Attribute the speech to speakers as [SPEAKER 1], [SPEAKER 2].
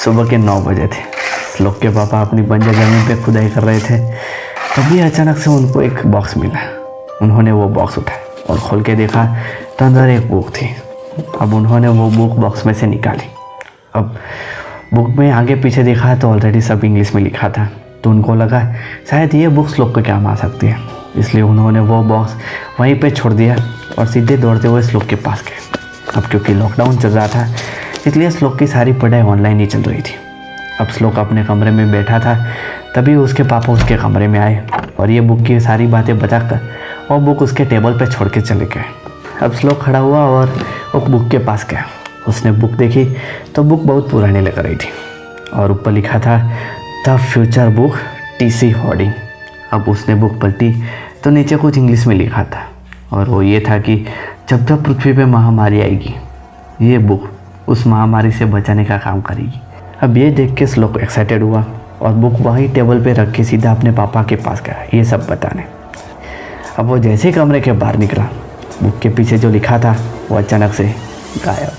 [SPEAKER 1] सुबह के 9 बजे थे। श्लोक के पापा अपनी बंजर जमीन पे खुदाई कर रहे थे, तभी अचानक से उनको एक बॉक्स मिला। उन्होंने वो बॉक्स उठाया और खोल के देखा तो अंदर एक बुक थी। अब उन्होंने वो बुक बॉक्स में से निकाली। अब बुक में आगे पीछे देखा तो ऑलरेडी सब इंग्लिश में लिखा था, तो उनको लगा शायद ये बुक श्लोक को काम आ सकती है, इसलिए उन्होंने वो बॉक्स वहीं पे छोड़ दिया और सीधे दौड़ते हुए श्लोक के पास गए। अब क्योंकि लॉकडाउन चल रहा था, इसलिए श्लोक की सारी पढ़ाई ऑनलाइन ही चल रही थी। अब श्लोक अपने कमरे में बैठा था, तभी उसके पापा उसके कमरे में आए और ये बुक की सारी बातें बताकर वो बुक उसके टेबल पे छोड़ के चले गए। अब श्लोक खड़ा हुआ और वो बुक के पास गया। उसने बुक देखी तो बुक बहुत पुरानी लग रही थी और ऊपर लिखा था the future book TC Harding. अब उसने बुक पलटी तो नीचे कुछ इंग्लिश में लिखा था और वो ये था कि जब जब पृथ्वी पे महामारी आएगी, ये बुक उस महामारी से बचाने का काम करेगी। अब ये देख के श्लोक एक्साइटेड हुआ और बुक वही टेबल पे रख के सीधा अपने पापा के पास गया ये सब बताने। अब वो जैसे ही कमरे के बाहर निकला, बुक के पीछे जो लिखा था वो अचानक से गायब।